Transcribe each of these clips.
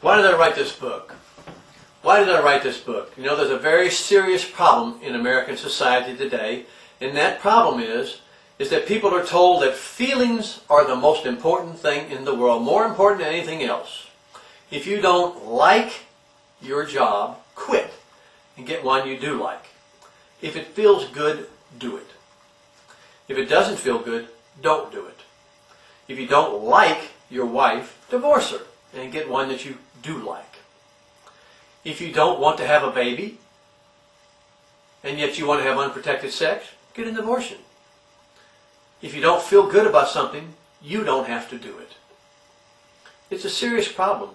Why did I write this book? Why did I write this book? You know, there's a very serious problem in American society today, and that problem is that people are told that feelings are the most important thing in the world, more important than anything else. If you don't like your job, quit and get one you do like. If it feels good, do it. If it doesn't feel good, don't do it. If you don't like your wife, divorce her and get one that you do like. If you don't want to have a baby, and yet you want to have unprotected sex, get an abortion. If you don't feel good about something, you don't have to do it. It's a serious problem,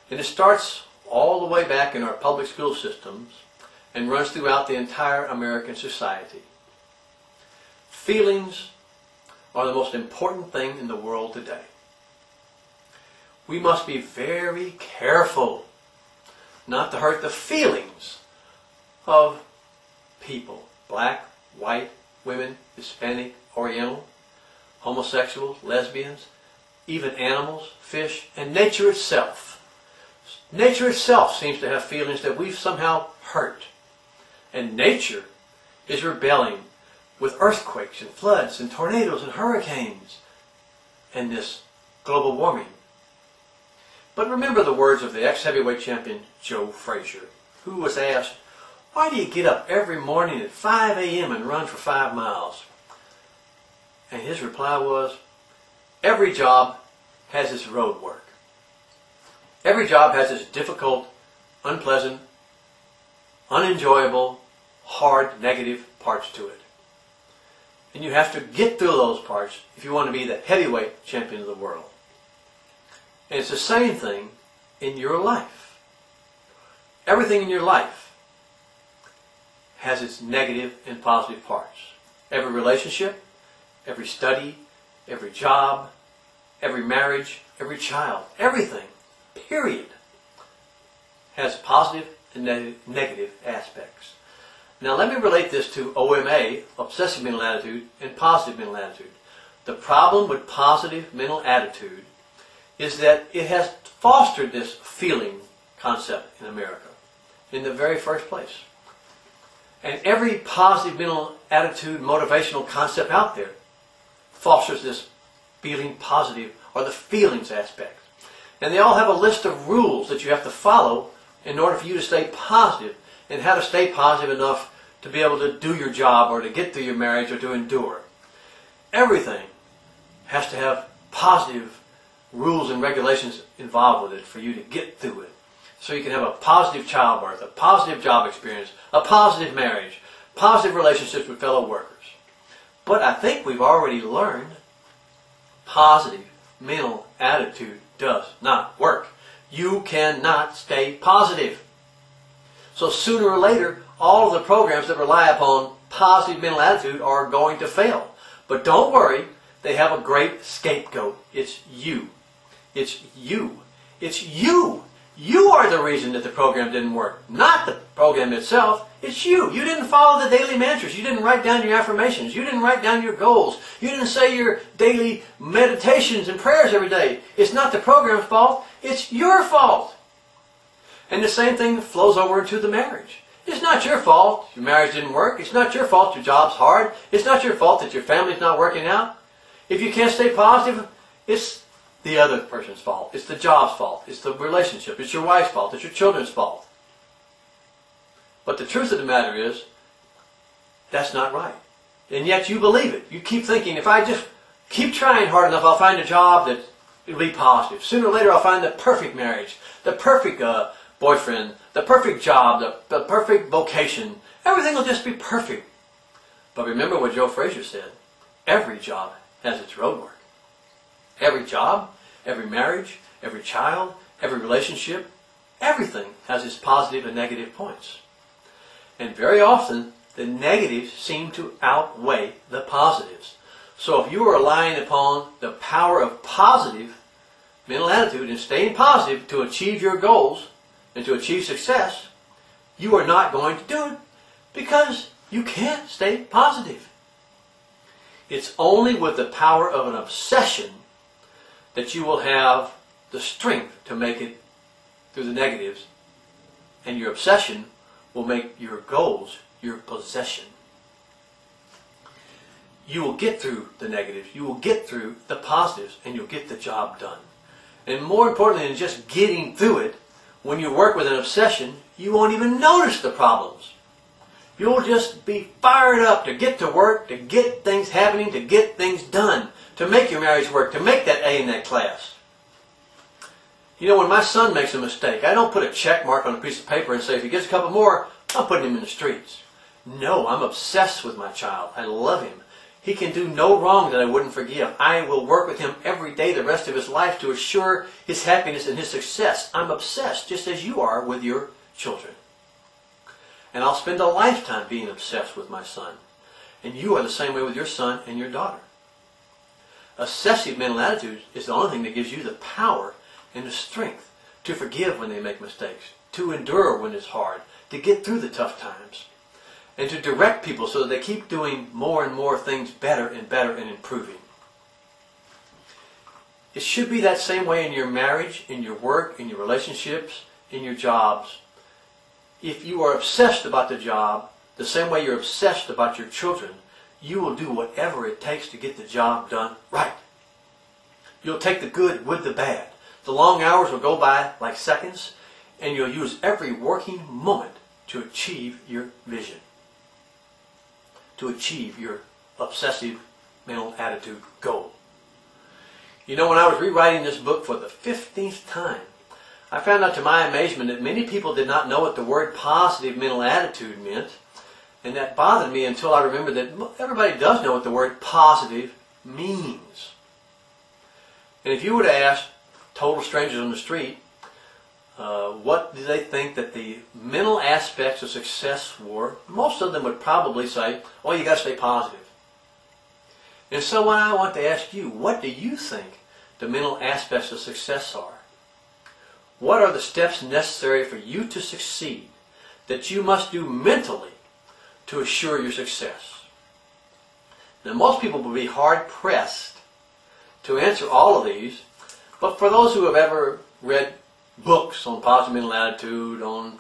and it starts all the way back in our public school systems and runs throughout the entire American society. Feelings are the most important thing in the world today. We must be very careful not to hurt the feelings of people, black, white, women, Hispanic, Oriental, homosexuals, lesbians, even animals, fish, and nature itself. Nature itself seems to have feelings that we've somehow hurt. And nature is rebelling with earthquakes and floods and tornadoes and hurricanes and this global warming. But remember the words of the ex-heavyweight champion Joe Frazier, who was asked, "Why do you get up every morning at 5 a.m. and run for 5 miles? And his reply was, "Every job has its road work. Every job has its difficult, unpleasant, unenjoyable, hard, negative parts to it. And you have to get through those parts if you want to be the heavyweight champion of the world." And it's the same thing in your life. Everything in your life has its negative and positive parts. Every relationship, every study, every job, every marriage, every child, everything, period, has positive and negative aspects. Now let me relate this to OMA, Obsessive Mental Attitude, and Positive Mental Attitude. The problem with positive mental attitude is that it has fostered this feeling concept in America in the very first place. And every positive mental attitude, motivational concept out there fosters this feeling positive, or the feelings aspect. And they all have a list of rules that you have to follow in order for you to stay positive, and how to stay positive enough to be able to do your job or to get through your marriage or to endure. Everything has to have positive rules and regulations involved with it for you to get through it. So you can have a positive childbirth, a positive job experience, a positive marriage, positive relationships with fellow workers. But I think we've already learned positive mental attitude does not work. You cannot stay positive. So sooner or later, all of the programs that rely upon positive mental attitude are going to fail. But don't worry, they have a great scapegoat. It's you. It's you. It's you. You are the reason that the program didn't work, not the program itself. It's you. You didn't follow the daily mantras. You didn't write down your affirmations. You didn't write down your goals. You didn't say your daily meditations and prayers every day. It's not the program's fault. It's your fault. And the same thing flows over into the marriage. It's not your fault your marriage didn't work. It's not your fault your job's hard. It's not your fault that your family's not working out. If you can't stay positive, it's the other person's fault. It's the job's fault. It's the relationship. It's your wife's fault. It's your children's fault. But the truth of the matter is, that's not right. And yet you believe it. You keep thinking, if I just keep trying hard enough, I'll find a job that will be positive. Sooner or later, I'll find the perfect marriage, the perfect boyfriend, the perfect job, the perfect vocation. Everything will just be perfect. But remember what Joe Frazier said. Every job has its road work. Every job, every marriage, every child, every relationship, everything has its positive and negative points. And very often, the negatives seem to outweigh the positives. So if you are relying upon the power of positive mental attitude and staying positive to achieve your goals and to achieve success, you are not going to do it because you can't stay positive. It's only with the power of an obsession that you will have the strength to make it through the negatives, and your obsession will make your goals your possession. You will get through the negatives, you will get through the positives, and you'll get the job done. And more importantly than just getting through it, when you work with an obsession, you won't even notice the problems. You'll just be fired up to get to work, to get things happening, to get things done, to make your marriage work, to make that A in that class. You know, when my son makes a mistake, I don't put a check mark on a piece of paper and say, if he gets a couple more, I'm putting him in the streets. No, I'm obsessed with my child. I love him. He can do no wrong that I wouldn't forgive. I will work with him every day the rest of his life to assure his happiness and his success. I'm obsessed, just as you are with your children. And I'll spend a lifetime being obsessed with my son. And you are the same way with your son and your daughter. Obsessive mental attitude is the only thing that gives you the power and the strength to forgive when they make mistakes, to endure when it's hard, to get through the tough times, and to direct people so that they keep doing more and more things better and better and improving. It should be that same way in your marriage, in your work, in your relationships, in your jobs. If you are obsessed about the job, the same way you're obsessed about your children, you will do whatever it takes to get the job done right. You'll take the good with the bad. The long hours will go by like seconds, and you'll use every working moment to achieve your vision, to achieve your obsessive mental attitude goal. You know, when I was rewriting this book for the 15th time, I found out to my amazement that many people did not know what the word positive mental attitude meant, and that bothered me until I remembered that everybody does know what the word positive means. And if you were to ask total strangers on the street, what do they think that the mental aspects of success were, most of them would probably say, oh, you got to stay positive. And so I want to ask you, what do you think the mental aspects of success are? What are the steps necessary for you to succeed that you must do mentally to assure your success? Now, most people will be hard-pressed to answer all of these, but for those who have ever read books on positive mental attitude, on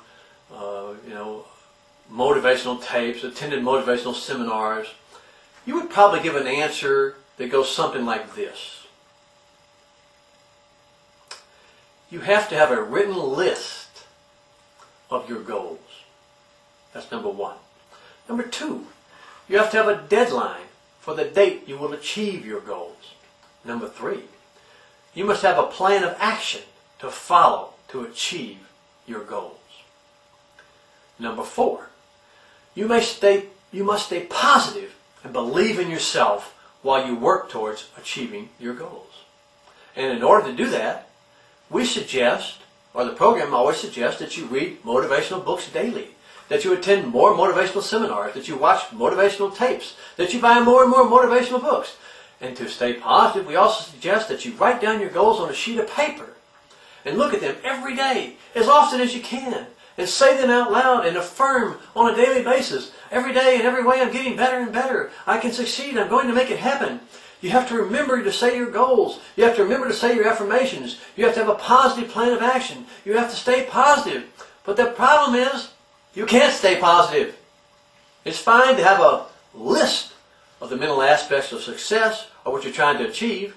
motivational tapes, attended motivational seminars, you would probably give an answer that goes something like this. You have to have a written list of your goals. That's number one. Number two, you have to have a deadline for the date you will achieve your goals. Number three, you must have a plan of action to follow to achieve your goals. Number four, you must stay positive and believe in yourself while you work towards achieving your goals. And in order to do that, we suggest, or the program always suggests, that you read motivational books daily, that you attend more motivational seminars, that you watch motivational tapes, that you buy more and more motivational books. And to stay positive, we also suggest that you write down your goals on a sheet of paper and look at them every day, as often as you can, and say them out loud and affirm on a daily basis. Every day and every way I'm getting better and better. I can succeed. I'm going to make it happen. You have to remember to say your goals. You have to remember to say your affirmations. You have to have a positive plan of action. You have to stay positive. But the problem is, you can't stay positive. It's fine to have a list of the mental aspects of success or what you're trying to achieve,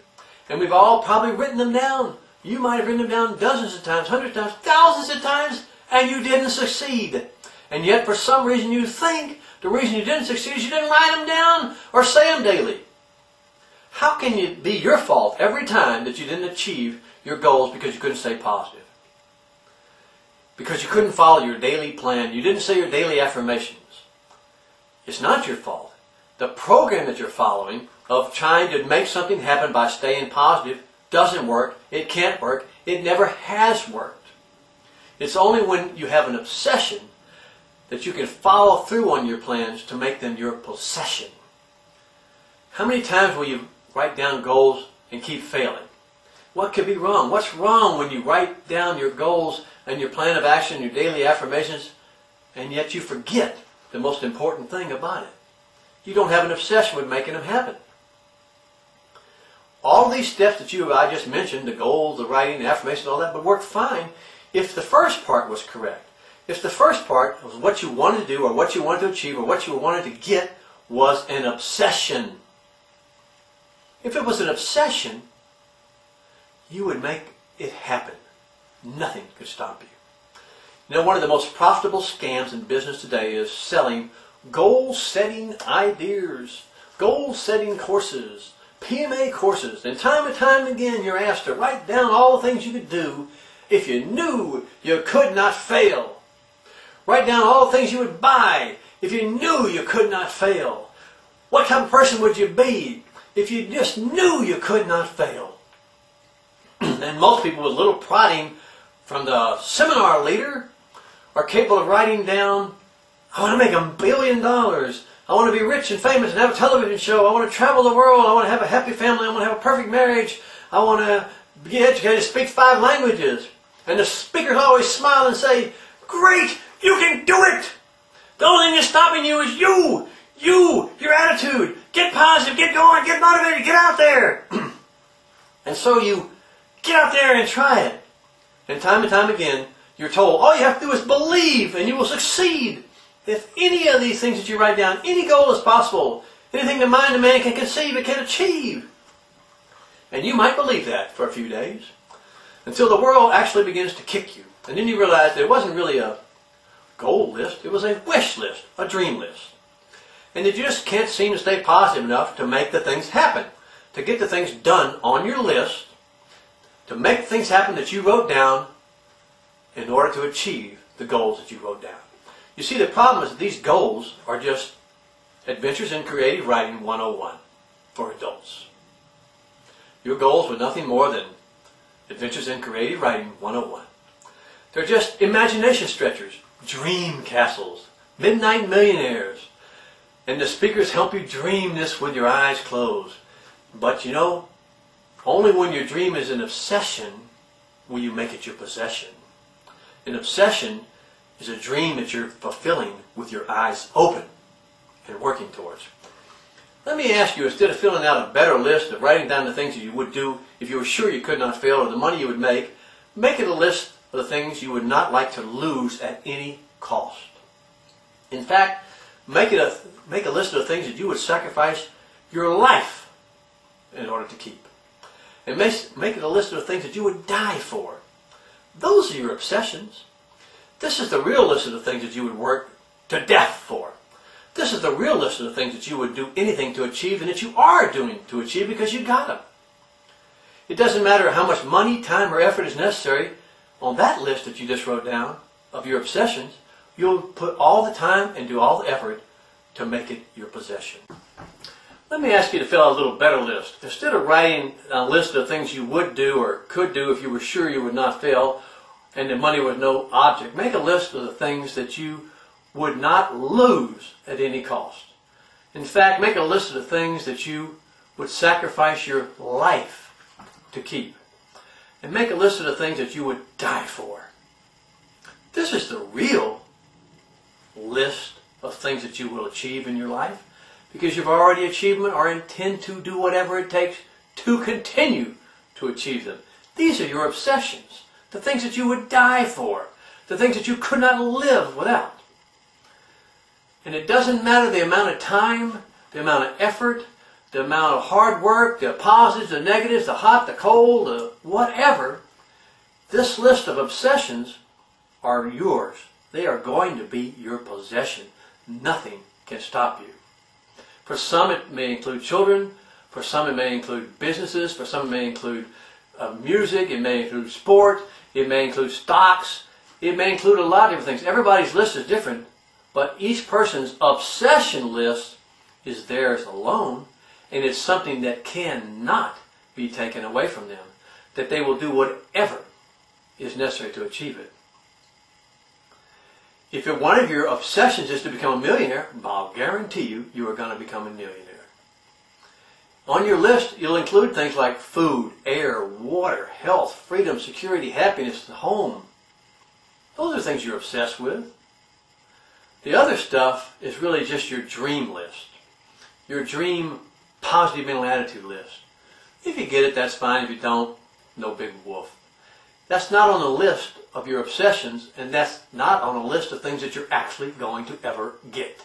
and we've all probably written them down. You might have written them down dozens of times, hundreds of times, thousands of times, and you didn't succeed. And yet, for some reason, you think the reason you didn't succeed is you didn't write them down or say them daily. How can it be your fault every time that you didn't achieve your goals because you couldn't stay positive? Because you couldn't follow your daily plan. You didn't say your daily affirmations. It's not your fault. The program that you're following of trying to make something happen by staying positive doesn't work. It can't work. It never has worked. It's only when you have an obsession that you can follow through on your plans to make them your possession. How many times will you write down goals and keep failing? What could be wrong? What's wrong when you write down your goals and your plan of action, your daily affirmations, and yet you forget the most important thing about it? You don't have an obsession with making them happen. All these steps that I just mentioned, the goals, the writing, the affirmation, all that, would work fine if the first part was correct. If the first part was what you wanted to do or what you wanted to achieve or what you wanted to get was an obsession. If it was an obsession, you would make it happen. Nothing could stop you. You know, one of the most profitable scams in business today is selling goal-setting ideas, goal-setting courses, PMA courses. And time again, you're asked to write down all the things you could do if you knew you could not fail. Write down all the things you would buy if you knew you could not fail. What type of person would you be if you just knew you could not fail? And most people with little prodding from the seminar leader are capable of writing down, I want to make $1 billion. I want to be rich and famous and have a television show. I want to travel the world. I want to have a happy family. I want to have a perfect marriage. I want to be educated, speak 5 languages. And the speakers always smile and say, great, you can do it. The only thing that's stopping you is you, your attitude. Get positive, get going, get motivated, get out there. And so you get out there and try it. And time again, you're told, all you have to do is believe and you will succeed. If any of these things that you write down, any goal is possible. Anything the mind of man can conceive, it can achieve. And you might believe that for a few days, until the world actually begins to kick you. And then you realize that it wasn't really a goal list, it was a wish list, a dream list. And that you just can't seem to stay positive enough to make the things happen, to get the things done on your list, to make things happen that you wrote down in order to achieve the goals that you wrote down. You see, the problem is that these goals are just Adventures in Creative Writing 101 for adults. Your goals were nothing more than Adventures in Creative Writing 101. They're just imagination stretchers, dream castles, midnight millionaires. And the speakers help you dream this with your eyes closed. But you know, only when your dream is an obsession will you make it your possession. An obsession is a dream that you're fulfilling with your eyes open and working towards. Let me ask you, instead of filling out a better list of writing down the things that you would do if you were sure you could not fail or the money you would make it a list of the things you would not like to lose at any cost. In fact, make a list of the things that you would sacrifice your life in order to keep. And make it a list of the things that you would die for. Those are your obsessions. This is the real list of the things that you would work to death for. This is the real list of the things that you would do anything to achieve and that you are doing to achieve because you got them. It doesn't matter how much money, time, or effort is necessary on that list that you just wrote down of your obsessions. You'll put all the time and do all the effort to make it your possession. Let me ask you to fill out a little better list. Instead of writing a list of things you would do or could do if you were sure you would not fail and the money was no object, make a list of the things that you would not lose at any cost. In fact, make a list of the things that you would sacrifice your life to keep. And make a list of the things that you would die for. This is the real list of things that you will achieve in your life, because you've already achieved them or intend to do whatever it takes to continue to achieve them. These are your obsessions, the things that you would die for, the things that you could not live without. And it doesn't matter the amount of time, the amount of effort, the amount of hard work, the positives, the negatives, the hot, the cold, the whatever. This list of obsessions are yours. They are going to be your possession. Nothing can stop you. For some it may include children, for some it may include businesses, for some it may include music, it may include sport, it may include stocks, it may include a lot of different things. Everybody's list is different, but each person's obsession list is theirs alone, and it's something that cannot be taken away from them, that they will do whatever is necessary to achieve it. If one of your obsessions is to become a millionaire, I'll guarantee you, you are going to become a millionaire. On your list, you'll include things like food, air, water, health, freedom, security, happiness, home. Those are things you're obsessed with. The other stuff is really just your dream list, your dream positive mental attitude list. If you get it, that's fine. If you don't, no big woof. That's not on the list of your obsessions, and that's not on a list of things that you're actually going to ever get.